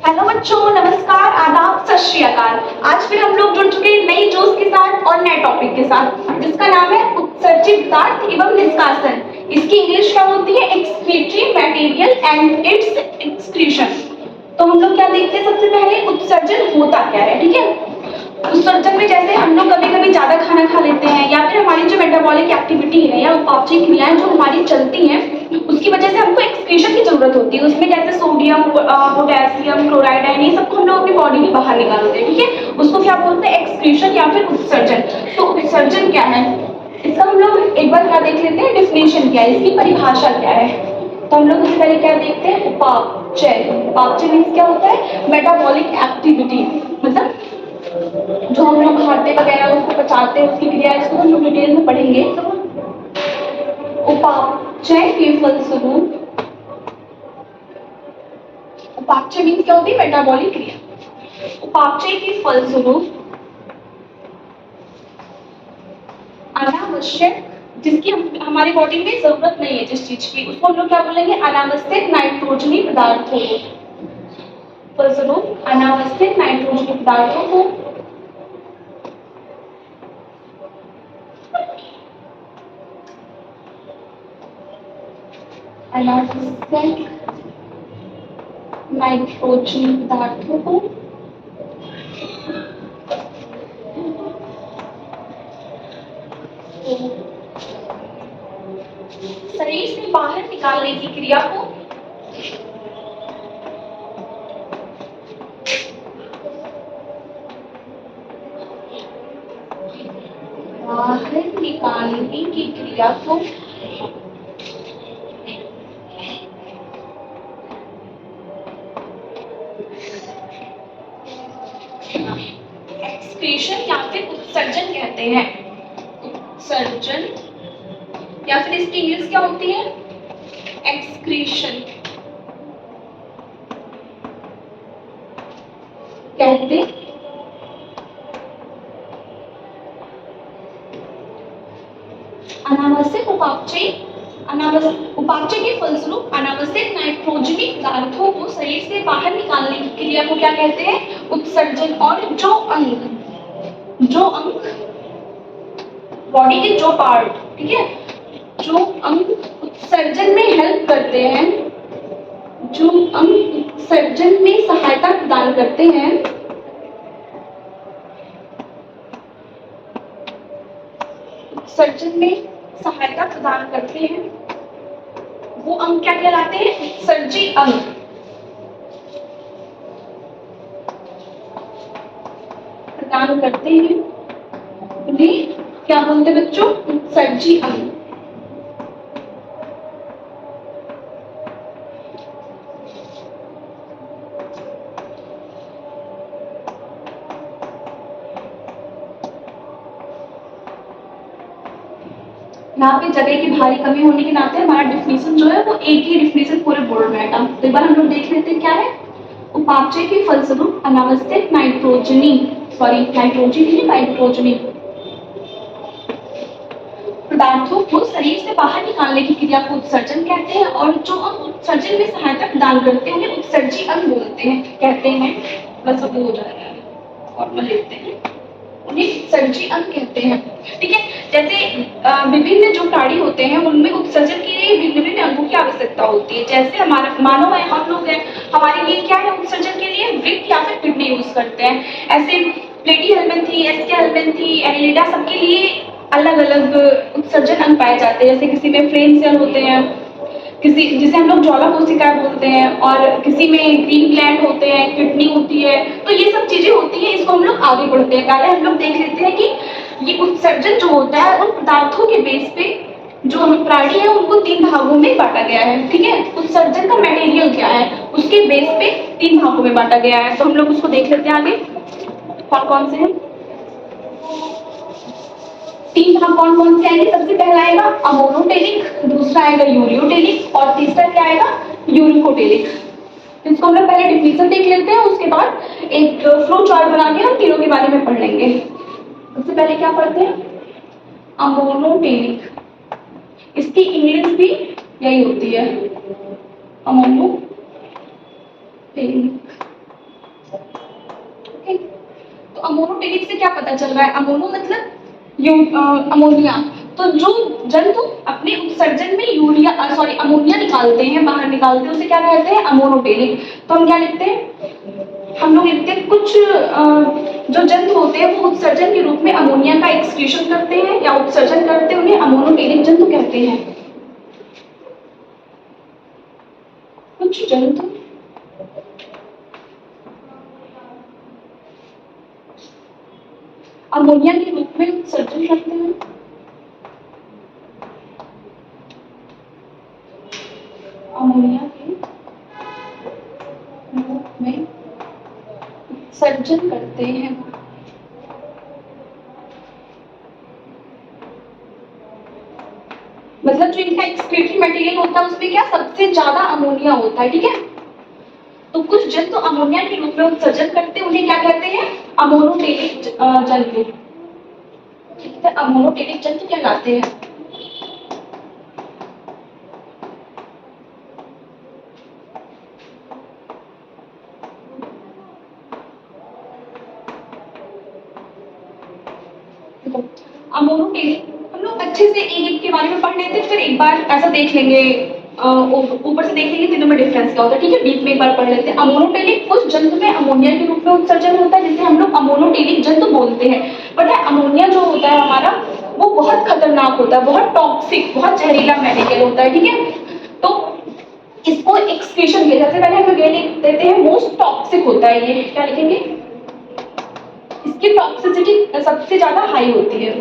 Hello बच्चों, नमस्कार, आदाब, सत श्री अकाल। आज फिर हम लोग जुड़ चुके हैं नई जोश के साथ और नए टॉपिक के साथ, जिसका नाम है उत्सर्जित पदार्थ एवं निष्कासन। इसकी इंग्लिश क्या होती है? Excretory material and it's excretion. तो हम लोग क्या देखते हैं? सबसे पहले उत्सर्जन होता क्या है, ठीक है। उत्सर्जन में जैसे हम लोग कभी कभी ज्यादा खाना खा लेते हैं या फिर हमारी जो मेटाबॉलिक एक्टिविटी है या उपापचय क्रियाएं जो हमारी चलती हैं, उसकी वजह से हमको एक्सक्रीशन की जरूरत होती है। उसमें जैसे सोडियम, पोटेशियम, क्लोराइड है, ये सबको हम लोग अपनी बॉडी में बाहर निकालते हैं, ठीक है। उसको क्या बोलते हैं? एक्सक्रीशन या फिर उत्सर्जन। तो उत्सर्जन क्या है, इसका हम लोग एक बार क्या देख लेते हैं, डेफिनेशन क्या है, इसकी परिभाषा क्या है। तो हम लोग उससे पहले क्या देखते हैं? उपापचय। उपापचय मीन्स क्या होता है? मेटाबॉलिक एक्टिविटी, मतलब जो हम लोग खाते वगैरह उसको पचाते हैं, उसकी क्रिया, इसको हम लोग डिटेल में पढ़ेंगे। उपापचय के फलस्वरूप, उपापचय मीन्स क्या होती है? मेटाबॉलिक क्रिया। उपापचय के फलस्वरूप अनावश्यक, जिसकी हमारी बॉडी में जरूरत नहीं है जिस चीज की, उसको हम लोग क्या बोलेंगे? अनावश्यक नाइट्रोजनी पदार्थों को, फलस्वरूप अनावश्यक नाइट्रोजनी पदार्थों को अनावश्यक नाइट्रोजनी पदार्थों को शरीर से बाहर निकालने की क्रिया को बाहर निकालने की क्रिया को एक्सक्रीशन या फिर उत्सर्जन कहते हैं। उत्सर्जन या फिर इसकी इंग्लिश क्या होती है? एक्सक्रीशन कहते हैं। अनावश्यक उपापचय के फलस्वरूप अनावश्यक नाइट्रोजनी पदार्थों को शरीर से बाहर निकालने की क्रिया को क्या कहते हैं? उत्सर्जन। और जो अंग बॉडी के जो पार्ट, ठीक है, जो अंग उत्सर्जन में हेल्प करते हैं, जो अंग उत्सर्जन में सहायता प्रदान करते हैं, उत्सर्जन में सहायता प्रदान करते हैं, वो अंग क्या कहलाते हैं? उत्सर्जी अंग। प्रदान करते हैं उन्हें क्या बोलते हैं बच्चों? उत्सर्जी अंग। यहाँ पे जगह की भारी कमी होने के नाते हमारा डिफिनेशन जो है वो एक ही डिफिनेशन पूरे बोर्ड में है। तो एक बार हम लोग देख लेते हैं क्या है। उपापचय के फलस्वरूप अनावश्यक नाइट्रोजनी पदार्थों को शरीर से बाहर निकालने की क्रिया को उत्सर्जन कहते हैं। और जो अंग उत्सर्जन में सहायता प्रदान करते हैं उन्हें उत्सर्जी अंग बोलते हैं, कहते हैं। बस अब हो जाएगा, फॉर्मल लिखते हैं, उन्हें उत्सर्जी अंग कहते हैं, ठीक है। जैसे विभिन्न जो प्राणी होते हैं उनमें उत्सर्जन के लिए भिन्न भिन्न अंगों की आवश्यकता होती है। जैसे हमारा मानव है, हम लोग हैं, हमारे लिए क्या है उत्सर्जन के लिए? वृक्क या फिर किडनी यूज करते हैं। ऐसे प्लेटी हेलमेंथी, एस्के हेलमेंथी, एनिलिडा, सबके लिए अलग अलग उत्सर्जन अंग पाए जाते हैं। जैसे किसी में फ्रेम सेल होते हैं, किसी जिसे हम लोग ज्वाला कोशिका बोलते हैं, और किसी में ग्रीन ग्लैंड होते हैं, किडनी होती है। तो ये सब चीजें होती हैं, इसको हम लोग आगे बढ़ते हैं। पहले हम लोग देख लेते हैं कि ये उत्सर्जन जो होता है उन पदार्थों के बेस पे जो हम प्राणी है उनको 3 भागों में बांटा गया है, ठीक है। उत्सर्जन का मटेरियल क्या है, उसके बेस पे 3 भागों में बांटा गया है। तो हम लोग उसको देख लेते हैं आगे, कौन कौन से हैं। 3 भाग कौन कौन से आएंगे? सबसे पहला आएगा अमोनोटेलिक, दूसरा आएगा यूरियोटेलिक, और तीसरा क्या आएगा? यूरिकोटेलिक। इसको हम लोग पहले डिफिनेशन देख लेते हैं, उसके बाद एक फ्लो चार्ट बना के हम तीनों के बारे में पढ़ लेंगे। सबसे पहले क्या पढ़ते हैं? अमोनोटेलिक। इसकी इंग्लिश भी यही होती है, अमोनोटेलिक। अमोनोटेरिक से क्या पता चल रहा है? अमोनो मतलब अमोनिया। तो जो जंतु अपने उत्सर्जन में अमोनिया निकालते हैं, बाहर निकालते हैं, उसे क्या कहते हैं? अमोनोटेरिक। तो हम क्या लिखते हैं? हम लोग लिखते हैं कुछ जो जंतु होते हैं वो उत्सर्जन के रूप में अमोनिया का एक्सक्रीशन करते हैं या उत्सर्जन करते हैं, उन्हें अमोनोटेरिक जंतु कहते हैं। कुछ जंतु अमोनिया के रूप में उत्सर्जन करते हैं, अमोनिया के रूप में उत्सर्जन करते हैं। मतलब जो इनका एक्सक्रीटरी मटेरियल होता है उसमें क्या सबसे ज्यादा अमोनिया होता है, ठीक है। तो कुछ जंतु अमोनिया के रूप में उत्सर्जन करते हैं, उन्हें क्या कहते हैं? अमोनोटेरिक जंतु। अमोनोटेरिक जंतु कहलाते हैं। अमोनोटेरिक हम लोग अच्छे से एक के बारे में पढ़ लेते हैं, फिर एक बार ऐसा देख लेंगे, ऊपर से देख लेंगे तीनों में डिफरेंस क्या होता है, ठीक है। डीप में एक बार पढ़ लेते हैं। अमोनोटेरिक कुछ जंतु में अमोनिया के रूप में उत्सर्जन होता है, जिसे हम लोग अमोनोटेरिक जंतु बोलते हैं। पता है अमोनिया जो होता है हमारा, वो बहुत खतरनाक होता है, बहुत टॉक्सिक, बहुत जहरीला मटेरियल होता है, ठीक है। तो इसको एक्सक्रीशन किया, सबसे पहले हम लोग ये लिख देते हैं मोस्ट टॉक्सिक होता है ये। क्या लिखेंगे? इसकी टॉक्सिसिटी सबसे ज्यादा हाई होती है।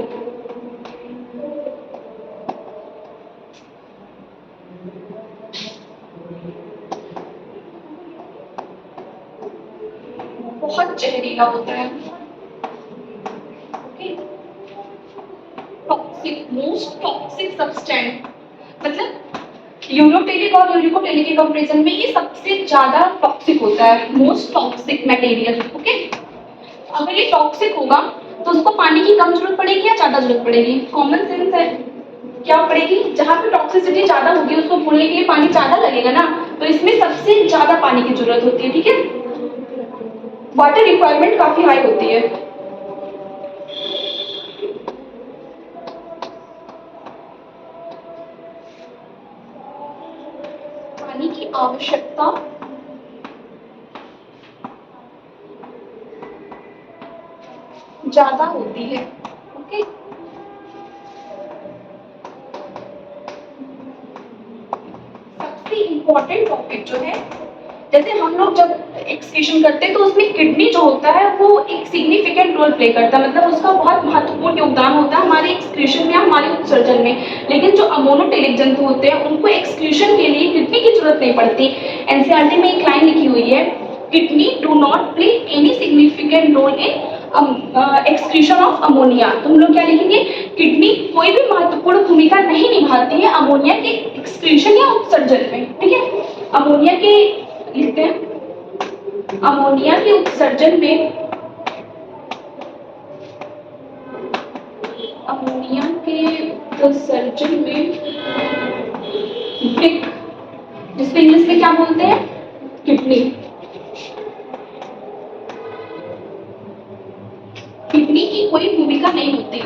बहुत जहरीला होता है, टॉक्सिक, मोस्ट टॉक्सिक सब्सटेंस। मतलब यूरोटेलिक और यूरिकोटेलिक के कंपैरिजन में ये सबसे ज्यादा टॉक्सिक होता है, मोस्ट टॉक्सिक मटेरियल, ओके। अगर ये टॉक्सिक होगा तो उसको पानी की कम जरूरत पड़ेगी या ज्यादा जरूरत पड़ेगी? कॉमन सेंस है, क्या पड़ेगी? जहां पे टॉक्सिसिटी ज्यादा होगी उसको भूलने के लिए पानी ज्यादा लगेगा ना, तो इसमें सबसे ज्यादा पानी की जरूरत होती है, ठीक है। वाटर रिक्वायरमेंट काफी हाई होती है। पानी की आवश्यकता ज्यादा होती है, ओके। सबसे इंपॉर्टेंट टॉपिक जो है, जैसे हम लोग जब एक्सक्रीशन करते हैं तो उसमें किडनी जो होता है वो एक सिग्निफिकेंट रोल प्ले करता है, मतलब उसका बहुत महत्वपूर्ण योगदान होता है हमारे एक्सक्रीशन में, हमारे उत्सर्जन में। लेकिन जो अमोनोटेरिक जंतु होते हैं उनको एक्सक्रीशन के लिए किडनी की जरूरत नहीं पड़ती। एनसीईआरटी में एक लाइन लिखी हुई है, kidney do not play any significant role in excretion of ammonia. तो हम लोग क्या लिखेंगे? किडनी कोई भी महत्वपूर्ण भूमिका नहीं निभाती है अमोनिया के एक्सक्रीशन या उत्सर्जन में, ठीक है। अमोनिया के लिखते हैं, अमोनिया के उत्सर्जन में, अमोनिया के उत्सर्जन में विक, जिसको इंग्लिश में क्या बोलते हैं? किडनी। किडनी की कोई भूमिका नहीं होती।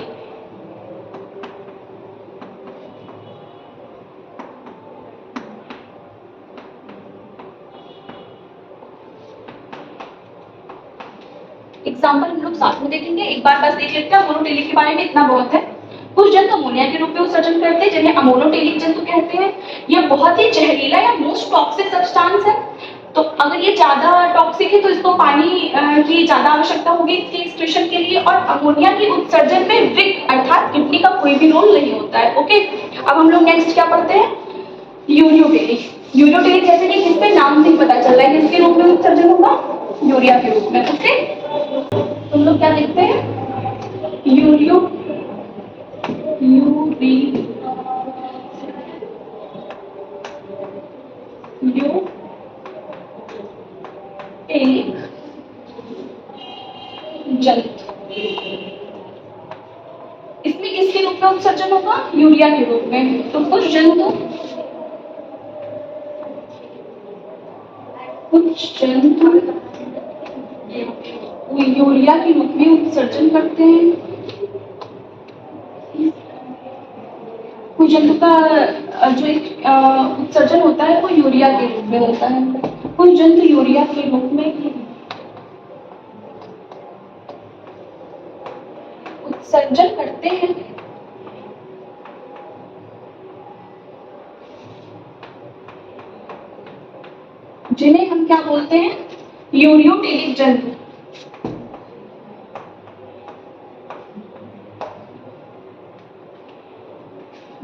एग्जाम्पल हम लोग साथ में देखेंगे, एक बार बस देख लेते हैं। अमोनोटेरिक के बारे में इतना बहुत है। कुछ जंतु अमोनिया के रूप में उत्सर्जन करते हैं जिन्हें अमोनोटेरिक जंतु कहते हैं। यह बहुत ही जहरीला या मोस्ट टॉक्सिक सब्सटेंस है। तो अगर ये ज्यादा टॉक्सिक है तो इसको पानी की ज्यादा आवश्यकता होगी इसके एक्सक्रीशन के लिए। और अमोनिया के उत्सर्जन में विक अर्थात किडनी का कोई भी रोल नहीं होता है, ओके। अब हम लोग नेक्स्ट क्या पढ़ते हैं? यूरियोटेरिक। यूरियोटेरिक जैसे कि किसके नाम से पता चल रहा है किसके रूप में उत्सर्जन होगा? यूरिया के रूप में, ओके। तुम लोग क्या लिखते हैं? यूरियो यूरियोटेरिक जंतु, इसमें किसके रूप में उत्सर्जन होगा? यूरिया के रूप में। तो कुछ जंतु यूरिया के रूप में उत्सर्जन करते हैं। कोई जंतु का जो एक उत्सर्जन होता है वो यूरिया के रूप में होता है। कुछ जंतु यूरिया के रूप में उत्सर्जन करते हैं। जिन्हें हम क्या बोलते हैं? यूरियोटेलिक जंतु।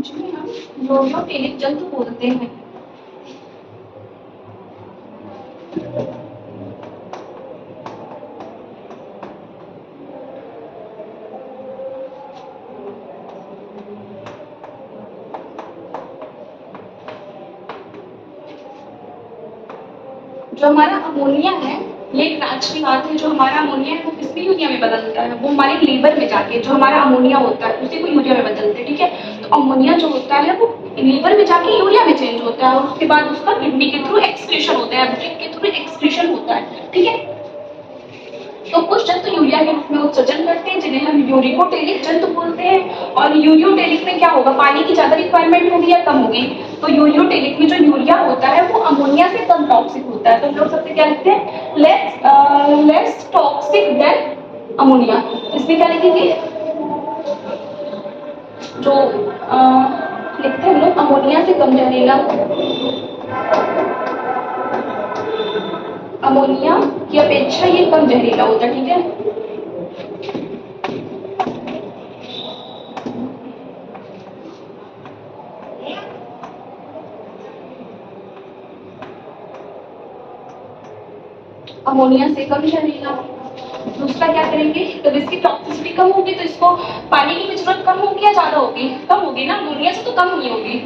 जिन्हें हम यूरियोटेलिक जंतु बोलते हैं। जो हमारा अमोनिया है, ये एक राज की बात है। जो हमारा अमोनिया है वो किसमें यूरिया में बदलता है? वो हमारे लीवर में जाके जो हमारा अमोनिया होता है उसी को यूरिया में बदलते हैं। ठीक है, तो अमोनिया जो होता है वो लीवर में जाके यूरिया में चेंज होता है और उसके बाद उसका किडनी के थ्रू एक्सक्रीशन होता है, ब्रेन के थ्रू एक्सक्रीशन होता है। ठीक है, तो कुछ जंतु यूरिया के रूप में उत्सर्जन करते हैं जिन्हें हम यूरिकोटेलिक जंतु बोलते हैं। और यूरियोटेलिक में क्या होगा? पानी की ज्यादा रिक्वायरमेंट होगी या कम होगी? तो यूरियोटेलिक में जो यूरिया होता है वो अमोनिया से कम टॉक्सिक होता है। तो हम लोग सबसे क्या लिखते हैं? Less toxic than ammonia. इसमें क्या लिखेंगे? जो लिखते हैं हम लोग अमोनिया से कम जहरीला, अमोनिया की अपेक्षा ये कम जहरीला होता है। ठीक है, अमोनिया से कम जहरीला। दूसरा क्या करेंगे? जब इसकी टॉक्सिसिटी कम होगी तो इसको पानी की जरूरत कम होगी या ज्यादा होगी? कम होगी ना, अमोनिया से तो कम ही होगी।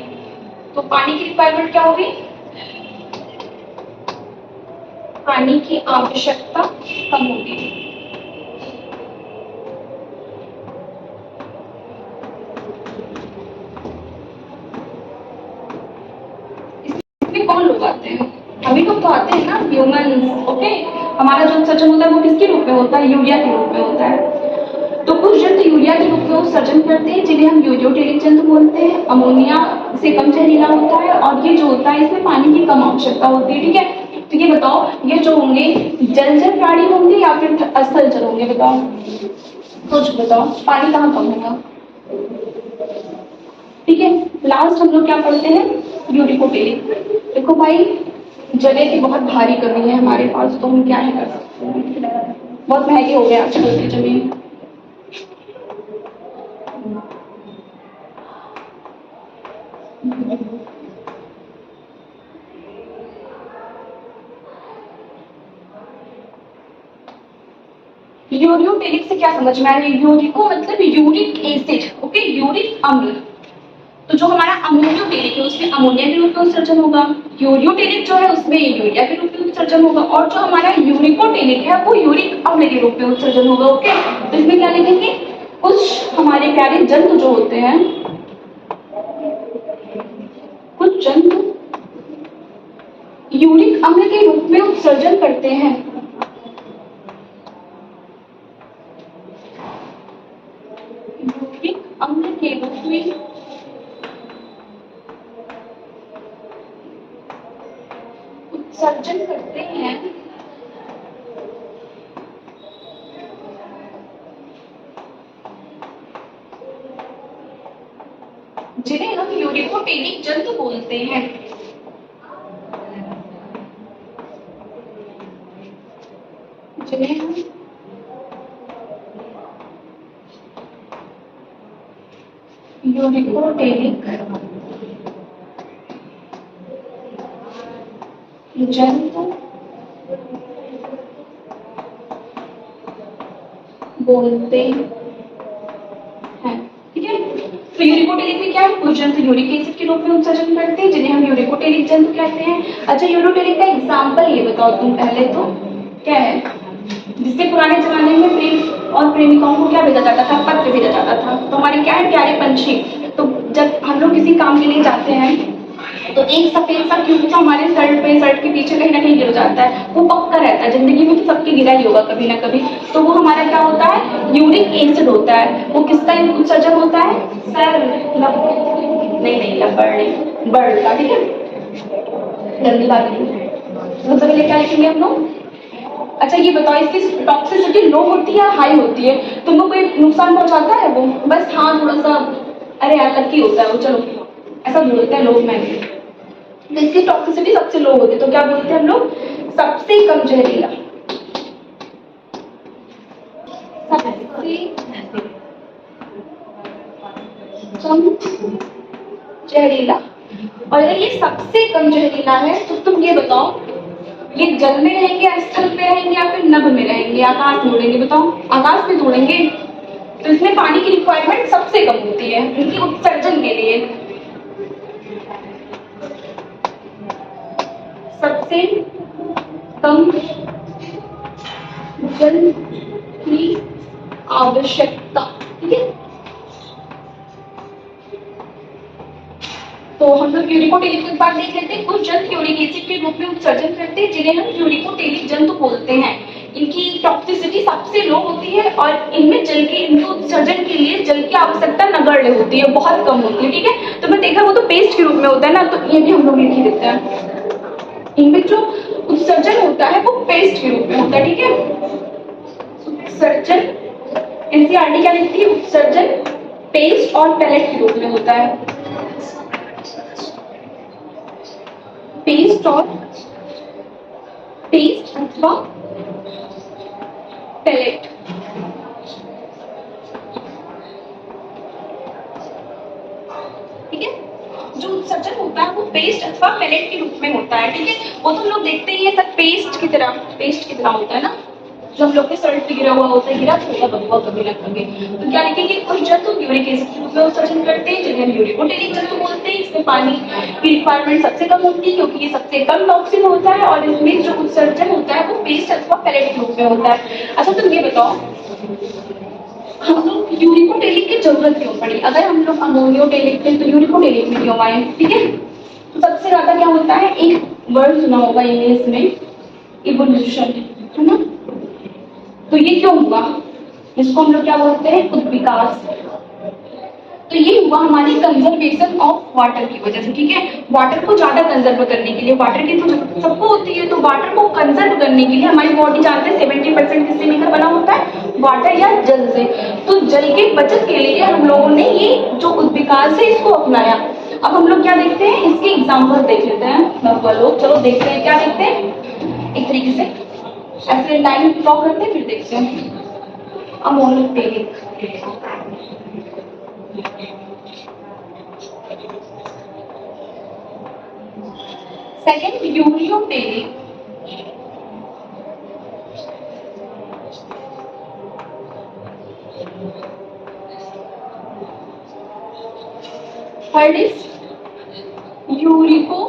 तो पानी की रिक्वायरमेंट क्या होगी? पानी की आवश्यकता कम होगी। इसमें कौन लोग आते हैं? अभी लोग तो आते हैं ना, ह्यूमन। ओके, हमारा जो उत्सर्जन होता है वो किसके रूप में होता है? यूरिया के रूप में होता है। तो कुछ जंतु यूरिया के रूप में उत्सर्जन करते हैं जिन्हें हम यूरियोटेलिक जंतु बोलते हैं। अमोनिया से कम जहरीला होता है और ये जो होता है इसमें पानी की कम आवश्यकता होती है। ठीक है, तो ये बताओ, ये जो होंगे जलचर प्राणी होंगे या फिर स्थलचर होंगे? बताओ, कुछ बताओ, पानी कहाँ कम होगा? ठीक है, लास्ट हम लोग क्या पढ़ते हैं? यूरिकोटेलिक। देखो भाई, जगह की बहुत भारी कमी है हमारे पास, तो हम क्या ही कर सकते हैं। बहुत महंगी हो गए आजकल की जमीन। यूरियोटेलिक से क्या समझ में आ रहा है? यूरिको मतलब यूरिक एसिड। ओके, यूरिक अम्ल। तो जो हमारा अमोनियोटेलिक है उसमें अमोनिया के रूप में उत्सर्जन होगा। यूरियोटेलिक जो है उसमें यूरिया के रूप में उत्सर्जन होगा। और जो हमारा यूरिकोटेलिक है वो यूरिक अम्ल के रूप में उत्सर्जन होगा। ओके, तो इसमें क्या लिखेंगे? कुछ हमारे प्यारे जंतु जो होते हैं, कुछ जंतु यूरिक अम्ल के रूप में उत्सर्जन करते हैं। यूरिक अम्ल के रूप में उत्सर्जन करते हैं जिन्हें हम यूरिकोटेलिक जंतु बोलते हैं। जिन्हें हम यूरिकोटेलिक जंतु बोलते हैं। ठीक है, तो यूरिकोटेलिक में क्या है? कुछ जंतु यूरिक एसिड के रूप में उत्सर्जन करते हैं जिन्हें हम यूरिकोटेलिक जंतु कहते हैं। अच्छा, यूरिकोटेलिक का एग्जाम्पल ये बताओ तुम पहले तो, क्या है? जिससे पुराने जमाने में प्रेम और प्रेमिकाओं को क्या भेजा जाता था? पत्र भेजा जाता था। तो हमारे क्या है? प्यारे पंछी। तो जब हम लोग किसी काम के लिए जाते हैं तो एक सफेद सा क्यूब जो हमारे शर्ट पे, शर्ट के पीछे कहीं ना कहीं गिर जाता है, वो पक्का रहता है। जिंदगी में तो सबके के गिरा ही होगा कभी ना कभी, तो वो हमारा क्या होता है, यूरिक एसिड होता है। वो किसका उत्सर्जन होता है सर, नहीं लबड़ नहीं, बर्ड का, ठीक है, जल्दी बात नहीं, सबसे पहले क्या लिखेंगे हम लोग। अच्छा ये बताओ, इसकी टॉक्सिसिटी लो होती है या हाई होती है, तुमको कोई नुकसान पहुंचाता है वो, बस हाँ थोड़ा सा, अरे यार लकी होता है वो, चलो ऐसा बोलते हैं लोग, मैंने तो इसकी टॉक्सिसिटी सबसे लो होती है, तो क्या बोलते हैं हम लोग, सबसे कम जहरीला, सबसे कम जहरीला। और अगर ये सबसे कम जहरीला है तो तुम ये बताओ, ये जल में रहेंगे या स्थल में रहेंगे या फिर नभ में रहेंगे, आकाश में उड़ेंगे, बताओ आकाश में उड़ेंगे, तो इसमें पानी की रिक्वायरमेंट सबसे कम होती है इनकी उत्सर्जन के लिए, सबसे कम जल की आवश्यकता, ठीक है। तो हम लोग यूरिकोटेलिक के बाद देख लेते हैं, कुछ जंतु यूरिक एसिड के रूप में उत्सर्जन करते हैं जिन्हें हम यूरिकोटेलिक जंतु बोलते हैं। इनकी टॉक्सिसिटी सबसे लो होती है और इनमें जल के, इनके उत्सर्जन के लिए जल की आवश्यकता नगण्य होती है, बहुत कम होती है, ठीक है। तो मैं देखा वो तो पेस्ट के रूप में होता है ना, तो ये भी हम लोग लिख ही देते हैं, इनमें जो उत्सर्जन होता है वो पेस्ट के रूप में होता है, ठीक है। उत्सर्जन एनसीईआरटी क्या लिखती है, उत्सर्जन पेस्ट और पैलेट के रूप में होता है, पेस्ट और पेस्ट अथवा पैलेट, ठीक है। जो उत्सर्जन होता है वो पेस्ट अथवा पैलेट के रूप में होता है, ठीक है। वो तो हम लोग देखते ही है सब पेस्ट की तरह होता है ना, जो हम लोग के शर्ट पे गिरा हुआ होता है, गिरा होगा बबुआ कभी ना कभी, तो क्या लिखेंगे, कुछ जंतु यूरिक एसिड के रूप में उत्सर्जन करते हैं जिन्हें हम यूरिकोटेलिक जंतु बोलते हैं। इसमें पानी की रिक्वायरमेंट सबसे कम होती है क्योंकि ये सबसे कम टॉक्सिन होता है और इसमें जो उत्सर्जन होता है वो पेस्ट अथवा पैलेट के रूप में होता है। अच्छा तुम ये बताओ, हम लोग यूरिकोटेलिक की जरूरत क्यों पड़ी, अगर हम लोग अमोनियोटेलिक थे तो यूरिकोटेलिक में क्यों आए, ठीक है। तो सबसे ज्यादा क्या होता है, एक वर्ड सुना होगा इंग्लिश में, इवोल्यूशन, है ना। तो ये क्यों हुआ, इसको हम लोग क्या बोलते हैं, उद्विकास। तो ये हुआ हमारी कंजर्वेशन ऑफ वाटर की वजह से, ठीक है। वाटर को ज्यादा कंजर्व करने के लिए, वाटर की तो सबको होती है, तो वाटर को कंजर्व करने के लिए हमारी बॉडी जानते हैं 70% किससे मिलकर बना होता है, वाटर या जल से। तो जल के बचत के लिए हम लोगों ने ये जो उद्विकास है इसको अपनाया। अब हम लोग क्या देखते हैं, इसके एग्जाम्पल देख लेते हैं लोग, चलो देखते हैं क्या देखते हैं, एक तरीके से ऐसे लाइन ड्रॉ करते हैं, फिर देखते हैं। Ammonotelic, second ureotelic, third is uricotelic.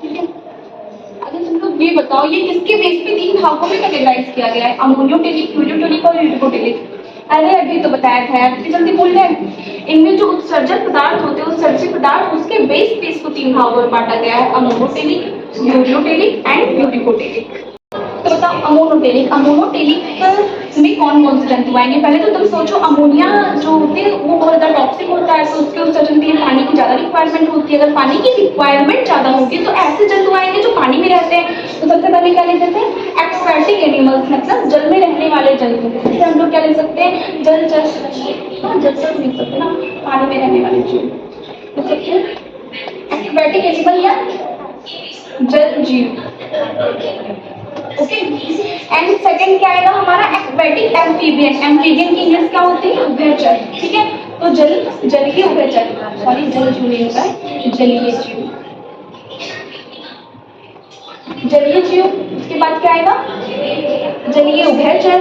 ठीक है, अगर तुम लोग ये बताओ ये किसके बेस पे तीन भागों में कैटेगराइज किया गया है, अमोनियोटेलिक, यूरियोटेलिक और यूरिकोटेलिक। अरे अभी तो बताया था यार, कितनी जल्दी बोल रहे हैं। इनमें जो उत्सर्जक पदार्थ होते हैं, उत्सर्जित पदार्थ, उसके बेस पे इसको तीन भागों में बांटा गया है, अमोनियोटेलिक, यूरियोटेलिक एंड यूरिकोटेलिक। तो बताओ अमोनोटेलिक, अमोनोटेलिक में कौन कौन से जंतु आएंगे। पहले तो तुम सोचो, अमोनिया जो होते हैं वो बहुत ज्यादा टॉक्सिक होता है, तो उसके उत्सर्जन के लिए पानी की ज्यादा रिक्वायरमेंट होती है। अगर पानी की रिक्वायरमेंट ज्यादा होगी तो ऐसे जंतु आएंगे जो पानी में रहते हैं। तो सबसे पहले क्या ले सकते हैं, एक्वाटिक एनिमल्स, मतलब जल में रहने वाले जंतु। जैसे हम लोग क्या ले सकते हैं, जलचर, जलचर लिख सकते हैं ना, पानी में रहने वाले जीव, एक्वाटिक एनिमल या जल जीव। ओके, एंड सेकंड क्या आएगा हमारा, एक्वेटिक एम्फीबियन। एम्फीबियन की इंग्लिश क्या होती है, उभयचर। ठीक है, तो जलीय उभयचर, सॉरी जल जीव नहीं होता है, जलीय जीव, जलीय जीव। उसके बाद क्या आएगा, जलीय उभयचर।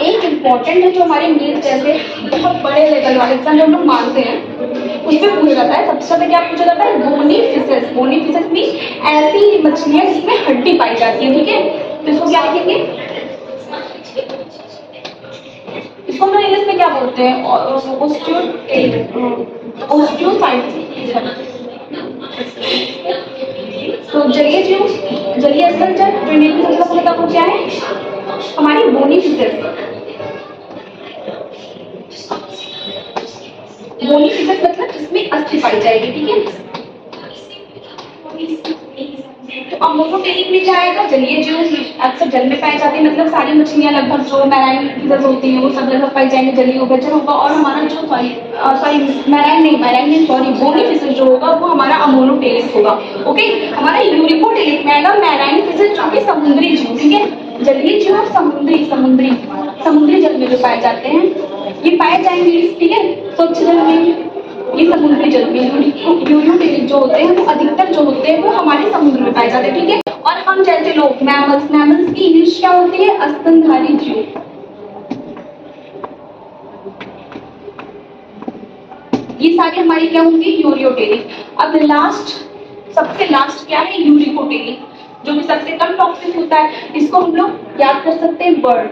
एक इम्पोर्टेंट है जो हमारे नीट जैसे बहुत बड़े लेवल वाले एग्जाम हम लोग मानते हैं, उसमें पूछा जाता है। सबसे ज्यादा क्या पूछा जाता है, bony fishes. Bony fishes mean ऐसी मछलियां जिसमें हड्डी पाई जाती है। ठीक है, तो इसको क्या लिखेंगे, इसको हम लोग इंग्लिश में क्या बोलते हैं? ओस्टियोसाइट्स। तो जलीय जीव, जलीय असंजन जो इंडियन में सबसे पता वो क्या है? हमारी बोनी फिशेस। बोनी फिशेस मतलब जिसमें अस्थि पाई जाएगी, ठीक है। तो अमोनोटेरिक में क्या आएगा? जलीय जीव अक्सर जल में पाए जाते हैं, मतलब सारी मछलियां लगभग जो मैराइन फिशेस होती हैं वो सब लगभग पाई जाएंगे, जलीय उभयचर होगा। और हमारा जो मैराइन सॉरी बोनी फिशेस जो होगा वो हमारा अमोनोटेरिक होगा। ओके, हमारा यूरिकोटेरिक में आएगा मैराइन फिशेस जो कि समुद्री जीव, ठीक है। जलीय जीव और समुद्री जल में जो पाए जाते हैं ये पाए जाएंगे, ठीक है। स्वच्छ जल में, ये समुद्री जल में। यूरिकोटेरिक जो होते हैं वो अधिकतर जो होते हैं वो हमारे समुद्र में पाए जाते हैं, ठीक है। और हम जैसे लोग मैमल्स की इंग्लिश क्या होती है? स्तनधारी जीव। ये सारे हमारी क्या होंगी? यूरियोटेरिक। अब सबसे लास्ट क्या है? यूरिकोटेरिक, जो कि सबसे कम टॉक्सिक होता है। इसको हम लोग याद कर सकते हैं, बर्ड,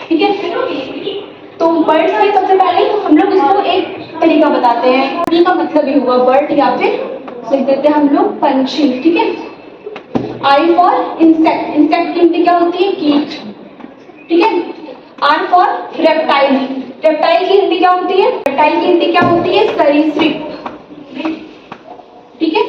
ठीक है। तो बर्ड से सबसे पहले हम लोग इसको एक तरीका बताते हैं। बी का मतलब ये हुआ बर्ड, या फिर लिख देते हैं हम लोग पंछी, ठीक है। आई फॉर इंसेक्ट, इंसेक्ट की हिंदी क्या होती है? कीट, ठीक है। आर फॉर रेप्टाइल, रेप्टाइल की हिंदी क्या होती है? रेप्टाइल की हिंदी क्या होती है? सरीसृप, ठीक है।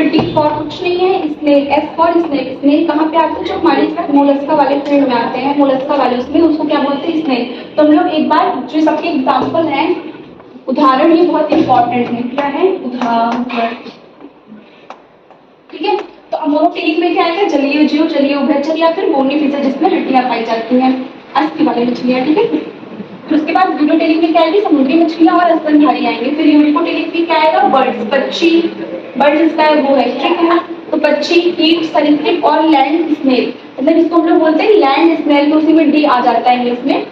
टी फॉर कुछ नहीं है, snail, S for snail. Snail कहाँ पे आते हैं? जो हमारे साथ मोलस्का वाले फील्ड में आते हैं, मोलस्का वाले, उसमें उसको क्या बोलते हैं? स्नेल। तो हम लोग एक बार जो सबके एग्जाम्पल हैं, उदाहरण, ये बहुत इंपॉर्टेंट है। क्या है? उदाहरण, ठीक है। तो अमोनोटेरिक में क्या आएगा? जलीय जीव, जलीय उभयचर या फिर बोनी फिशेस जिसमें हड्डियां पाई जाती हैं, अस्थि वाली मछलियां, ठीक है। फिर उसके बाद यूरिकोटेरिक में क्या आएगी? समुद्री मछलियां और स्तनधारी आएंगे। फिर यूरिकोटेरिक में क्या आएगा? बर्ड्स, पक्षी, बर्ड्स इसका वो है, ठीक है। तो पक्षी, कीट, सरीसृप और लैंड स्नेल, मतलब इसको हम लोग बोलते हैं लैंड स्नेल, तो उसी में डी आ जाता है इंग्लिश में।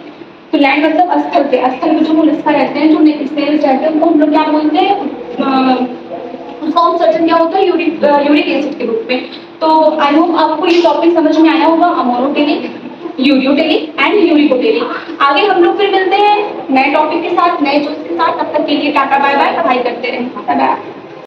तो लैंड मतलब स्थल पे, स्थल पे जो मोलस्का रहते हैं, जो स्नेल्स रहते हैं, उनको हम लोग क्या बोलते हैं? उसका उत्सर्जन क्या होता है? यूरिक एसिड के रूप में। तो आई होप आपको ये टॉपिक समझ में आया होगा, अमोनोटेरिक, यूरियोटेरिक एंड यूरिकोटेरिक। आगे हम लोग फिर मिलते हैं नए टॉपिक के साथ, नए जोश के साथ। तब तक के लिए टाटा बाय बाय, पढ़ाई करते रहें। Bye bye.